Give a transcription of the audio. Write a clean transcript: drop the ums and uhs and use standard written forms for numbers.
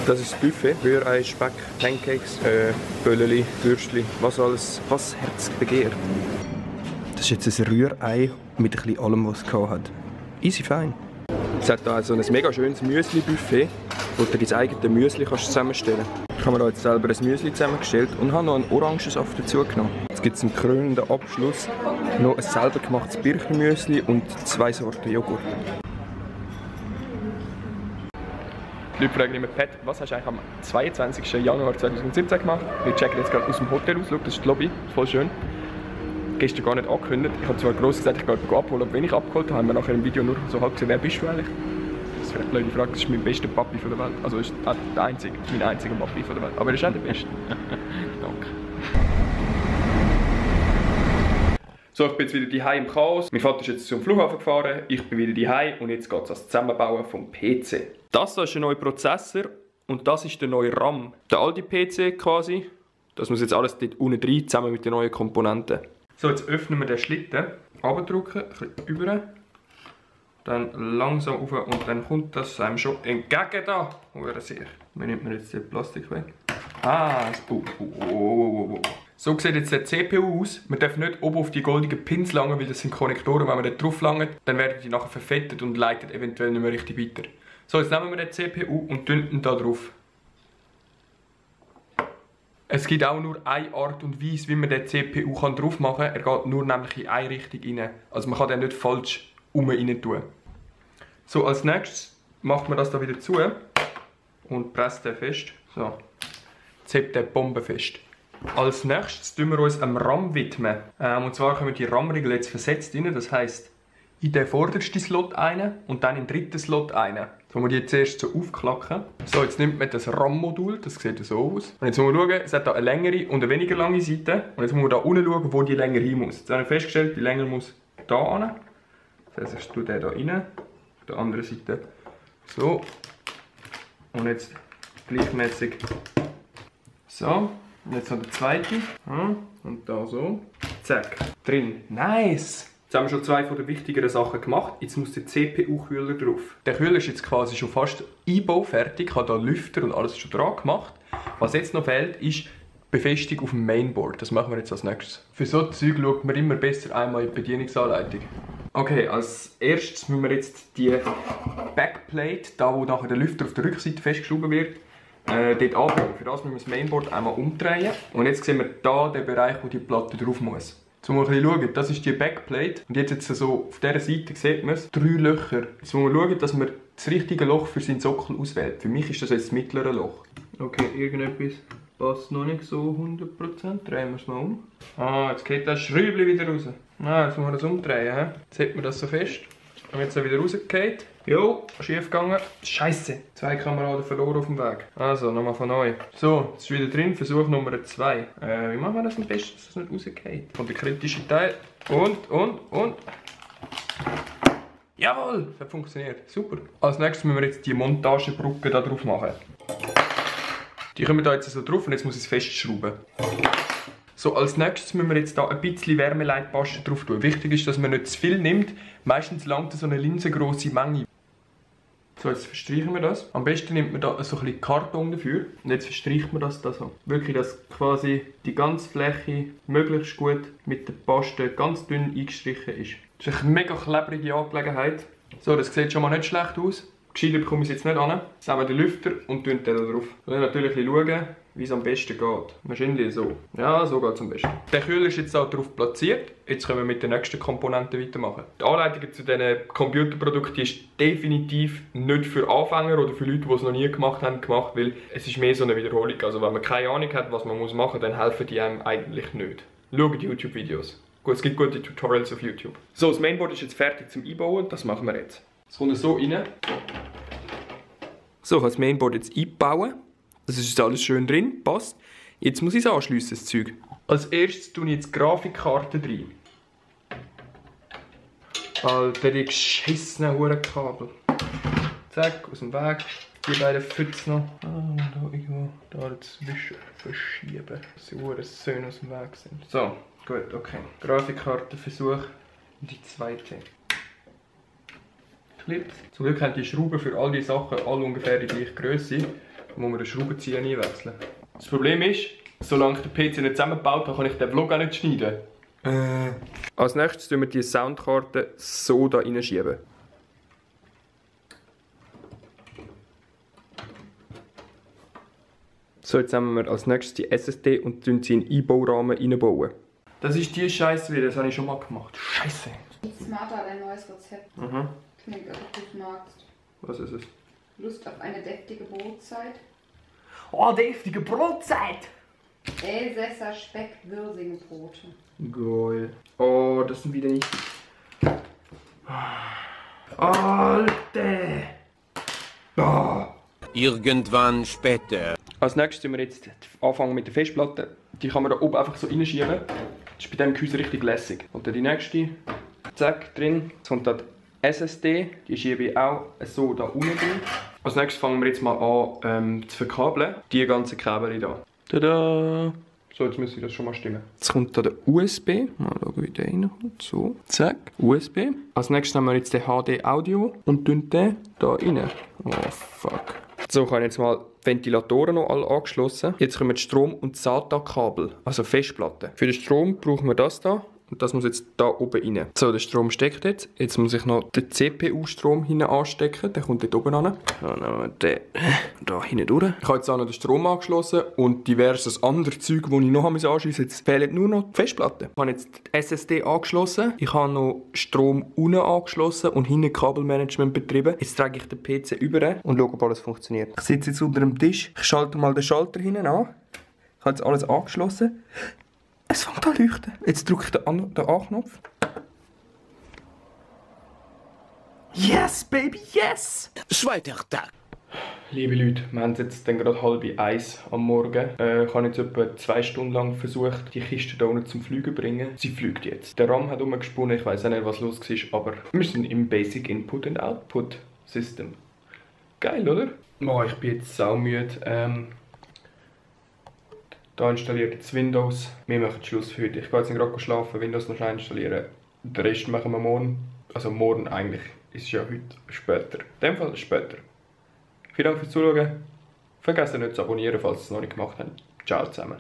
Das ist das Buffet. Rührei, Speck, Pancakes, Bölleli, Würstchen, was alles, was Herz begehrt. Das ist jetzt ein Rührei mit ein bisschen allem, was es hat. Easy fein. Es hat hier so ein mega schönes Müsli-Buffet, wo du dein eigenes Müsli zusammenstellen kannst. Ich habe mir da jetzt selber ein Müsli zusammengestellt und habe noch einen Orangensaft dazu genommen. Jetzt gibt es einen krönenden Abschluss, noch ein selber gemachtes Birchermüsli und 2 Sorten Joghurt. Die Leute fragen immer, Pat, was hast du eigentlich am 22. Januar 2017 gemacht? Wir checken jetzt gerade aus dem Hotel aus, das ist die Lobby, voll schön. Gestern gar nicht angekündigt. Ich habe zwar gross gesagt, ich gehe abholen, aber wenn ich abgeholt habe, haben wir nachher im Video nur so halb gesehen, wer bist du eigentlich? Das ist vielleicht eine Frage, das ist mein bester Papi von der Welt. Also ist der einzige, mein einziger Papi von der Welt. Aber er ist auch der Beste. Danke. So, ich bin jetzt wieder daheim im Chaos. Mein Vater ist jetzt zum Flughafen gefahren, ich bin wieder daheim und jetzt geht es ans Zusammenbauen vom PC. Das hier ist ein neuer Prozessor und das ist der neue RAM. Der alte PC quasi, das muss jetzt alles dort unten rein, zusammen mit den neuen Komponenten. So, jetzt öffnen wir den Schlitten, runterdrücken, ein bisschen über, dann langsam rauf und dann kommt das einem schon entgegen da. Wie nimmt man jetzt den Plastik weg? Ah, so sieht jetzt der CPU aus. Man darf nicht oben auf die goldenen Pins langen, weil das sind Konnektoren. Wenn man da drauf langt, dann werden die nachher verfettet und leiten eventuell nicht mehr richtig weiter. So, jetzt nehmen wir den CPU und tun ihn da drauf. Es gibt auch nur eine Art und Weise, wie man den CPU drauf machen kann. Er geht nur nämlich in eine Richtung rein. Also man kann den nicht falsch rein tun. So, als nächstes macht man das da wieder zu und presst den fest. So, jetzt hebt der Bombe fest. Als nächstes widmen wir uns am RAM widmen. Und zwar können wir die RAM-Regel jetzt versetzt rein. Das heisst, in den vordersten Slot rein und dann in den dritten Slot rein. So wir die jetzt zuerst so aufklacken. So, jetzt nimmt man das RAM-Modul, das sieht so aus. Und jetzt muss man schauen, es hat hier eine längere und eine weniger lange Seite. Und jetzt muss man da unten schauen, wo die länger hin muss. Jetzt habe ich festgestellt, die länger muss da hin. Das heißt, ich tue den hier rein, auf der anderen Seite. So. Und jetzt gleichmäßig. So. Und jetzt noch der zweite. Und da so. Zack. Drin. Nice! Jetzt haben wir schon 2 von den wichtigeren Sachen gemacht. Jetzt muss der CPU-Kühler drauf. Der Kühler ist jetzt quasi schon fast einbaufertig. Ich habe hier Lüfter und alles schon dran gemacht. Was jetzt noch fehlt, ist die Befestigung auf dem Mainboard. Das machen wir jetzt als nächstes. Für so Zeug schaut man immer besser einmal in die Bedienungsanleitung. Okay, als erstes müssen wir jetzt die Backplate, da wo nachher der Lüfter auf der Rückseite festgeschraubt wird, dort anbringen. Für das müssen wir das Mainboard einmal umdrehen. Und jetzt sehen wir hier den Bereich, wo die Platte drauf muss. Jetzt muss man ein bisschen schauen, das ist die Backplate. Und jetzt so auf dieser Seite sieht man es, 3 Löcher. Jetzt muss man schauen, dass man das richtige Loch für seinen Sockel auswählt. Für mich ist das jetzt das mittlere Loch. Okay, irgendetwas passt noch nicht so 100%. Drehen wir es mal um. Ah, jetzt geht das Schräubchen wieder raus. Ah, jetzt muss man das umdrehen. He? Jetzt hält man das so fest. Und jetzt wieder rausgefallen. Jo, schief gegangen. Scheiße, 2 Kameraden verloren auf dem Weg. Also, nochmal von neu. So, jetzt ist wieder drin, Versuch Nummer 2. Wie machen wir das am besten, dass das nicht rausgeht? Kommt der kritische Teil. Und. Jawohl, das hat funktioniert. Super. Als nächstes müssen wir jetzt die Montagebrücke da drauf machen. Die kommen da jetzt so drauf und jetzt muss ich es festschrauben. So, als nächstes müssen wir jetzt hier ein bisschen Wärmeleitpaste drauf tun. Wichtig ist, dass man nicht zu viel nimmt. Meistens langt so eine linsengrosse Menge. So, jetzt verstreichen wir das. Am besten nimmt man da so ein bisschen Karton dafür. Und jetzt verstreicht man das da so. Wirklich, dass quasi die ganze Fläche möglichst gut mit der Paste ganz dünn eingestrichen ist. Das ist eine mega klebrige Angelegenheit. So, das sieht schon mal nicht schlecht aus. Gescheiter bekomme ich es jetzt nicht an. Jetzt nehmen wir den Lüfter und tun den da drauf. Wir müssen natürlich schauen, wie es am besten geht. Wahrscheinlich so. Ja, so geht es am besten. Der Kühler ist jetzt da drauf platziert. Jetzt können wir mit den nächsten Komponenten weitermachen. Die Anleitung zu diesen Computerprodukten ist definitiv nicht für Anfänger oder für Leute, die es noch nie gemacht haben, weil es ist mehr so eine Wiederholung. Also wenn man keine Ahnung hat, was man machen muss, dann helfen die einem eigentlich nicht. Schaut YouTube-Videos. Gut, es gibt gute Tutorials auf YouTube. So, das Mainboard ist jetzt fertig zum Einbauen. Das machen wir jetzt. Es kommt so rein. So, ich habe das Mainboard jetzt einbauen. Das ist jetzt alles schön drin, passt. Jetzt muss ich es anschliessen, das Zeug. Als erstes tue ich jetzt die Grafikkarte rein. Alter, die geschissenen Hurenkabel. Zack, aus dem Weg. Die beiden Pfütze noch. Und da irgendwo da dazwischen verschieben. Dass die Huren schön aus dem Weg sind. So, gut, okay. Grafikkartenversuch. Die zweite. Clips. Zum Glück haben die Schrauben für all die Sachen alle ungefähr die gleiche Größe. Da muss man den Schraubenzieher nie wechseln. Das Problem ist, solange ich den PC nicht zusammengebaut habe, kann ich den Vlog auch nicht schneiden. Als nächstes tun wir die Soundkarte so da reinschieben. So, jetzt nehmen wir als nächstes die SSD und tun sie in den Einbaurahmen reinbauen. Das ist die Scheiße wieder, das habe ich schon mal gemacht. Scheiße. Smarter, ein neues Rezept. Mhm. Klingt, als ob du es magst. Was ist es? Lust auf eine deftige Brotzeit? Oh, deftige Brotzeit! Elsässer Speck-Würsingbrote. Geil. Oh, das sind wieder nicht... Alter! Oh. Irgendwann später. Als nächstes tun wir jetzt anfangen mit der Festplatte. Die kann man da oben einfach so reinschieben. Das ist bei diesem Gehäuse richtig lässig. Und dann die nächste. Zack, drin. Jetzt kommt da die SSD. Die schiebe ich auch so da unten drin. Als nächstes fangen wir jetzt mal an zu verkabeln. Die ganzen Kabel da. Tada! So, jetzt müsste das schon mal stimmen. Jetzt kommt da der USB. Mal schauen, wie der reinkommt. So, zack, USB. Als nächstes nehmen wir jetzt den HD Audio und tun den da rein. Oh, fuck. So, ich habe jetzt mal die Ventilatoren noch alle angeschlossen. Jetzt kommen die Strom- und SATA-Kabel, also Festplatten. Für den Strom brauchen wir das da. Und das muss jetzt da oben rein. So, der Strom steckt jetzt. Jetzt muss ich noch den CPU-Strom hinten anstecken. Der kommt dort oben an. Dann nehmen wir den da hinten durch. Ich habe jetzt auch noch den Strom angeschlossen und diverses anderes Zeug, das ich noch anschliessen musste. Jetzt fehlen nur noch die Festplatten. Ich habe jetzt die SSD angeschlossen. Ich habe noch Strom unten angeschlossen und hinten Kabelmanagement betrieben. Jetzt trage ich den PC über und schaue, ob alles funktioniert. Ich sitze jetzt unter dem Tisch. Ich schalte mal den Schalter hinten an. Ich habe jetzt alles angeschlossen. Es fängt an zu leuchten. Jetzt drücke ich den A-Knopf. Yes, baby, yes! Zweiter Tag. Liebe Leute, wir haben jetzt dann gerade 12:30 am Morgen. Ich habe jetzt etwa 2 Stunden lang versucht, die Kiste hier unten zum Fliegen zu bringen. Sie fliegt jetzt. Der RAM hat rumgesponnen, ich weiß auch nicht, was los war, aber wir sind im Basic Input and Output System. Geil, oder? Oh, ich bin jetzt saumüde. Da installiert jetzt Windows. Wir machen Schluss für heute. Ich gehe jetzt gerade schlafen, Windows noch schnell installieren. Den Rest machen wir morgen. Also morgen eigentlich. Ist ja heute später. In dem Fall später. Vielen Dank fürs Zuschauen. Vergesst nicht zu abonnieren, falls ihr es noch nicht gemacht habt. Ciao zusammen.